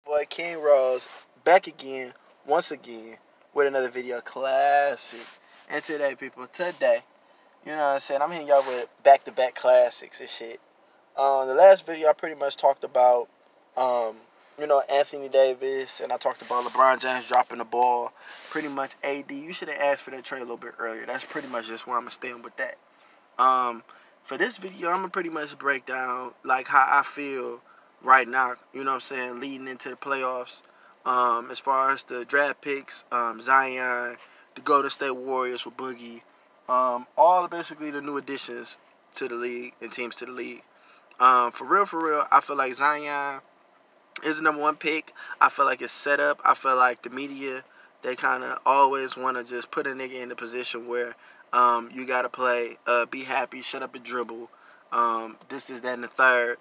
Boy King Rose back again, once again, with another video classic. And today, people, you know what I'm saying, I'm hitting y'all with back-to-back classics and shit. The last video I pretty much talked about, Anthony Davis, and I talked about LeBron James dropping the ball. Pretty much AD, you should have asked for that trade a little bit earlier. That's pretty much just where I'm going to stand with that. For this video, I'm going to pretty much break down, like, how I feel right now, you know what I'm saying, leading into the playoffs. As far as the draft picks, Zion, the Golden State Warriors with Boogie, all basically the new additions to the league and teams to the league. For real, I feel like Zion is the number one pick. I feel like it's set up. I feel like the media, they kind of always want to just put a nigga in the position where you got to play, be happy, shut up and dribble, this, is, that, and the third.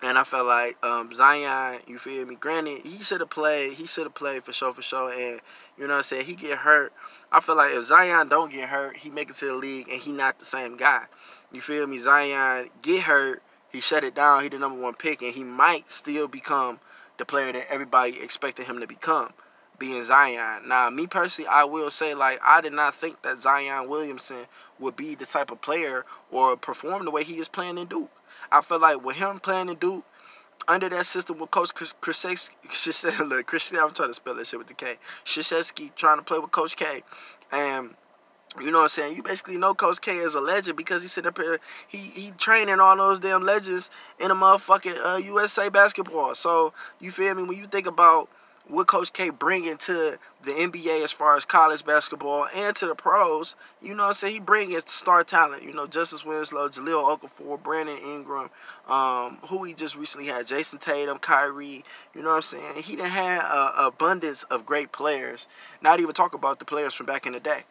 And I felt like Zion, you feel me? Granted, he should have played. He should have played for sure. And, you know what I'm saying, he get hurt. I feel like if Zion don't get hurt, he make it to the league, and he not the same guy. You feel me? Zion get hurt, he shut it down. He the number one pick, and he might still become the player that everybody expected him to become, being Zion. Now, me personally, I will say, like, I did not think that Zion Williamson would be the type of player or perform the way he is playing in Duke. I feel like with him playing in Duke, under that system with Coach Krzyzewski, I'm trying to spell that shit with the K. Krzyzewski trying to play with Coach K. And, you know what I'm saying, you basically know Coach K is a legend because he sit up here, he training all those damn legends in a motherfucking USA basketball. So, you feel me, when you think about what Coach K bringing to the NBA as far as college basketball and to the pros, you know what I'm saying, he bringing star talent, you know, Justice Winslow, Jahlil Okafor, Brandon Ingram, who he just recently had, Jason Tatum, Kyrie, you know what I'm saying, he done had an abundance of great players, not even talk about the players from back in the day.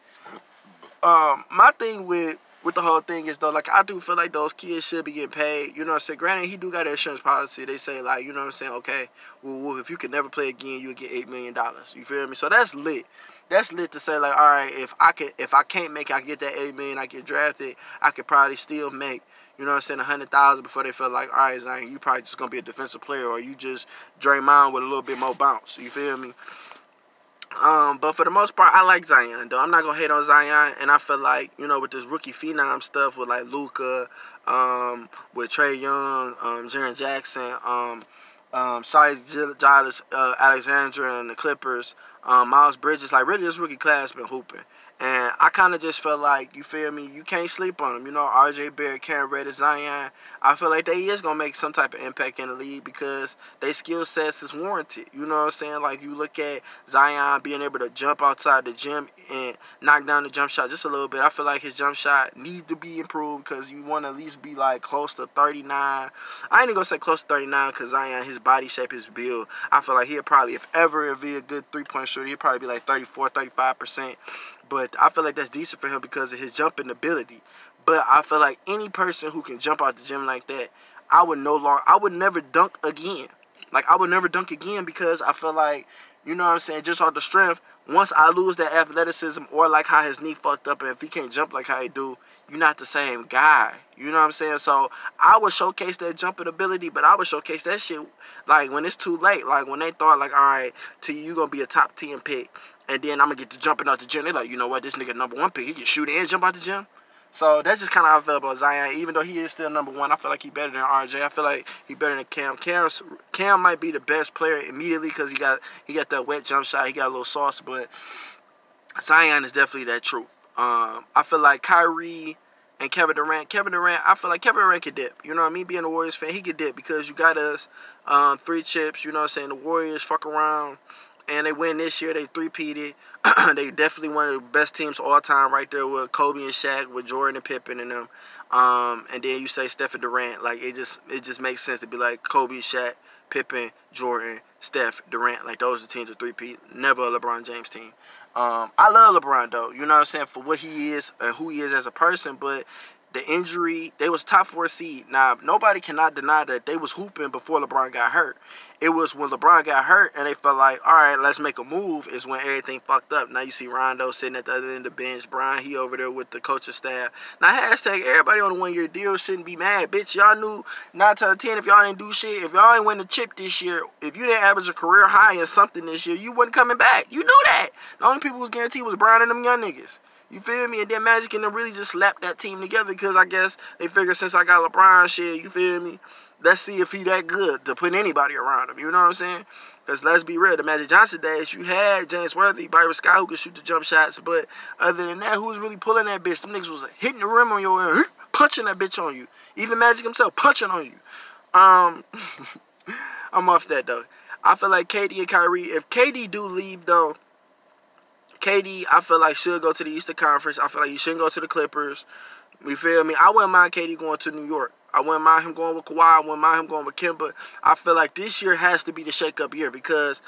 My thing with the whole thing is, though, like, I do feel like those kids should be getting paid. You know what I'm saying? Granted, he do got an insurance policy. They say, like, you know what I'm saying? Okay, well, if you can never play again, you'll get $8 million. You feel me? So that's lit. That's lit to say, like, all right, if I can't make it, I get that $8 million, I get drafted, I could probably still make, you know what I'm saying, $100,000 before they feel like, all right, Zion, you probably just gonna be a defensive player, or you just Draymond with a little bit more bounce. You feel me? But for the most part, I like Zion, though. I'm not going to hate on Zion, and I feel like, you know, with this rookie phenom stuff with, like, Luka, with Trae Young, Jaren Jackson, Shai Gilgeous Alexander and the Clippers, Miles Bridges, like, really this rookie class been hooping. And I kind of just feel like, you feel me, you can't sleep on them. You know, RJ Barrett, Cam Reddish, Zion, I feel like they is going to make some type of impact in the league because their skill sets is warranted. You know what I'm saying? Like, you look at Zion being able to jump outside the gym and knock down the jump shot just a little bit. I feel like his jump shot needs to be improved because you want to at least be, like, close to 39. I ain't even going to say close to 39 because Zion, his body shape, his build, I feel like he'll probably, if ever it'll be a good three-point shooter, he'll probably be like 34, 35%. But I feel like that's decent for him because of his jumping ability. But I feel like any person who can jump out the gym like that, I would never dunk again. Like, I would never dunk again because I feel like, you know what I'm saying, just off the strength, once I lose that athleticism or like how his knee fucked up and if he can't jump like how he do, you're not the same guy. You know what I'm saying? So I would showcase that jumping ability, but I would showcase that shit like when it's too late. Like when they thought like, all right, you going to be a top 10 pick. And then I'm going to get to jumping out the gym. They're like, you know what, this nigga number one pick. He can shoot and jump out the gym. So that's just kind of how I feel about Zion. Even though he is still number one, I feel like he better than RJ. I feel like he better than Cam. Cam might be the best player immediately because he got that wet jump shot. He got a little sauce. But Zion is definitely that truth. I feel like Kyrie and Kevin Durant, I feel like Kevin Durant could dip. You know what I mean? Being a Warriors fan, he could dip because you got us 3 chips. You know what I'm saying? The Warriors fuck around. And they win this year. They three-peated. They definitely one of the best teams all time right there with Kobe and Shaq, with Jordan and Pippen and them. And then you say Steph and Durant. Like, it just makes sense to be like Kobe, Shaq, Pippen, Jordan, Steph, Durant. Like, those are the teams of three-peat. Never a LeBron James team. I love LeBron, though. You know what I'm saying? For what he is and who he is as a person. But the injury, they was top 4 seed. Now, nobody cannot deny that they was hooping before LeBron got hurt. It was when LeBron got hurt and they felt like, all right, let's make a move, is when everything fucked up. Now you see Rondo sitting at the other end of the bench. Brian, he over there with the coaching staff. Now, hashtag everybody on the 1-year deal shouldn't be mad. Bitch, y'all knew 9 out of 10 if y'all didn't do shit. If y'all ain't win the chip this year, if you didn't average a career high in something this year, you wasn't coming back. You knew that. The only people who was guaranteed was Brian and them young niggas. You feel me? And then Magic and them really just slapped that team together because I guess they figured since I got LeBron shit, you feel me? Let's see if he that good to put anybody around him. You know what I'm saying? Because let's be real, the Magic Johnson days, you had James Worthy, Byron Scott who could shoot the jump shots, but other than that, who was really pulling that bitch? Them niggas was hitting the rim on your ear, punching that bitch on you. Even Magic himself punching on you. I'm off that though. I feel like KD and Kyrie, if KD do leave though, KD, I feel like should go to the Eastern Conference. I feel like he shouldn't go to the Clippers. You feel me? I wouldn't mind KD going to New York. I wouldn't mind him going with Kawhi. I wouldn't mind him going with Kemba. I feel like this year has to be the shake-up year because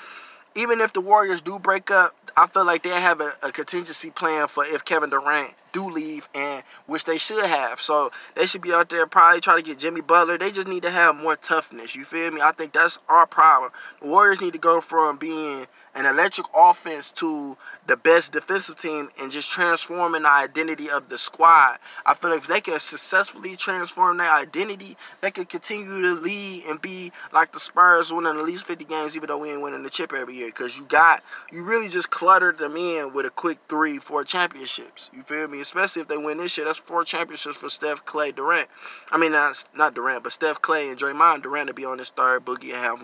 even if the Warriors do break up, I feel like they have a contingency plan for if Kevin Durant do leave, and which they should have. So they should be out there probably try to get Jimmy Butler. They just need to have more toughness. You feel me? I think that's our problem. The Warriors need to go from being an electric offense to the best defensive team and just transforming the identity of the squad. I feel like if they can successfully transform that identity, they can continue to lead and be like the Spurs winning at least 50 games even though we ain't winning the chip every year. Because you really just cluttered them in with a quick 3-4 championships. You feel me? Especially if they win this year, that's 4 championships for Steph, Clay, Durant. I mean, not Durant, but Steph, Clay, and Draymond. Durant to be on this third, Boogie and have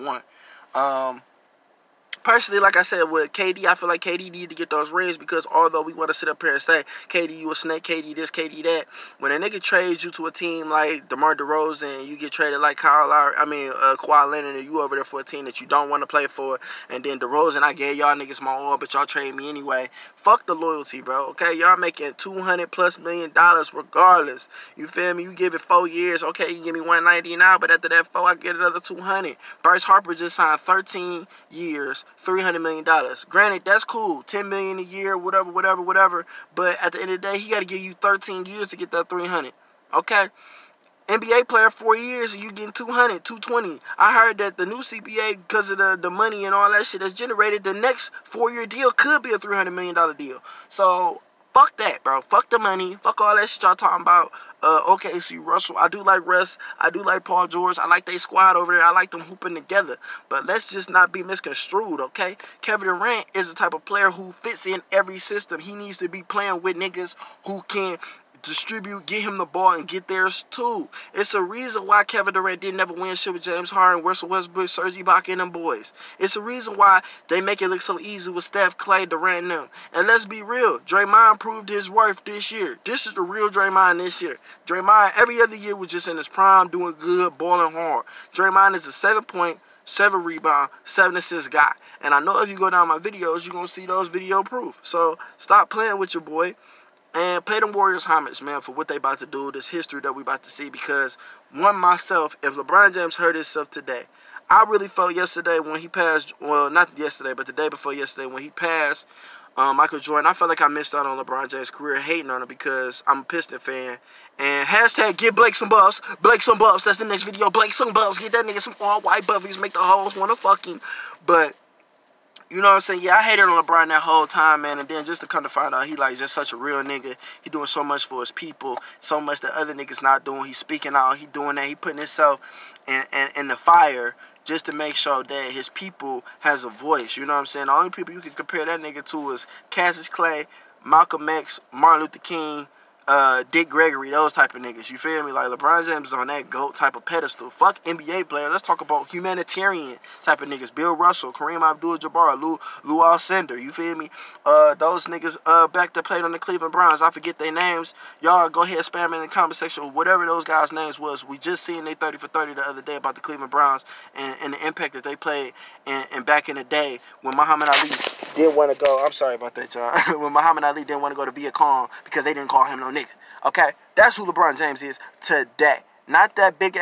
1. Personally, like I said, with KD, I feel like KD need to get those rings because although we want to sit up here and say, KD, you a snake, KD this, KD that, when a nigga trades you to a team like DeMar DeRozan, you get traded like Kawhi Leonard, and you over there for a team that you don't want to play for, and then DeRozan, I gave y'all niggas my oil, but y'all trade me anyway. Fuck the loyalty, bro, okay? Y'all making $200+ million regardless. You feel me? You give it 4 years, okay, you give me $190 now, but after that 4, I get another $200. Bryce Harper just signed 13 years, $300 million. Granted, that's cool. $10 million a year, whatever. But at the end of the day, he got to give you 13 years to get that $300. Okay? NBA player 4 years and you getting $200, $220. I heard that the new CBA, because of the money and all that shit that's generated, the next 4-year deal could be a $300 million deal. So fuck that, bro. Fuck the money. Fuck all that shit y'all talking about. OKC, Russell. I do like Russ. I do like Paul George. I like they squad over there. I like them hooping together. But let's just not be misconstrued, okay? Kevin Durant is the type of player who fits in every system. He needs to be playing with niggas who can distribute, get him the ball, and get theirs too. It's a reason why Kevin Durant didn't ever win shit with James Harden, Russell Westbrook, Serge Ibaka, and them boys. It's a reason why they make it look so easy with Steph, Clay, Durant, and them. And let's be real, Draymond proved his worth this year. This is the real Draymond this year. Draymond every other year was just in his prime, doing good, balling hard. Draymond is a 7-point, 7 rebound, 7 assist guy. And I know if you go down my videos, you're going to see those video proof. So stop playing with your boy. And pay them Warriors homage, man, for what they about to do, this history that we about to see. Because, myself, if LeBron James hurt himself today, I really felt yesterday when he passed, well, not yesterday, but the day before yesterday when he passed Michael Jordan, I felt like I missed out on LeBron James' career hating on him because I'm a Piston fan. And hashtag get Blake some buffs. Blake some buffs. That's the next video. Blake some buffs. Get that nigga some all-white buffies. Make the hoes want to fuck him. But you know what I'm saying? Yeah, I hated on LeBron that whole time, man. And then just to come to find out he like just such a real nigga. He doing so much for his people. So much that other niggas not doing. He speaking out. He doing that. He putting himself in the fire just to make sure that his people has a voice. You know what I'm saying? The only people you can compare that nigga to is Cassius Clay, Malcolm X, Martin Luther King, Dick Gregory, those type of niggas. You feel me? Like LeBron James is on that GOAT type of pedestal. Fuck NBA players. Let's talk about humanitarian type of niggas. Bill Russell, Kareem Abdul-Jabbar, Lou Alcindor. You feel me? Those niggas back that played on the Cleveland Browns. I forget their names. Y'all go ahead spam in the comment section or whatever those guys' names was. We just seen they 30 for 30 the other day about the Cleveland Browns and the impact that they played and back in the day when Muhammad Ali didn't want to go. I'm sorry about that, y'all. When Muhammad Ali didn't want to go to Vietcong because they didn't call him no nigga. Okay, that's who LeBron James is today. Not that big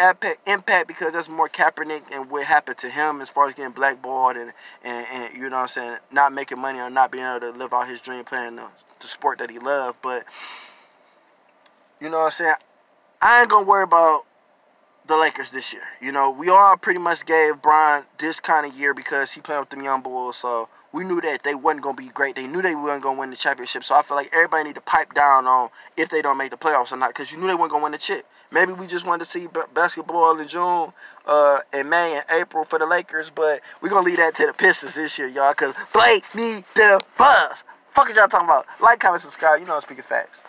impact because that's more Kaepernick and what happened to him as far as getting blackballed and you know what I'm saying, not making money or not being able to live out his dream playing the sport that he loved. But you know what I'm saying, I ain't gonna worry about the Lakers this year. You know, we all pretty much gave Bron this kind of year because he playing with them young bulls. So we knew that they wasn't gonna be great. They knew they weren't gonna win the championship. So I feel like everybody need to pipe down on if they don't make the playoffs or not, because you knew they weren't gonna win the chip. Maybe we just wanted to see basketball in June, in May and April for the Lakers, but we're gonna leave that to the Pistons this year, y'all, because Blake need the buzz. Fuck is y'all talking about? Like, comment, subscribe. You know I'm speaking facts.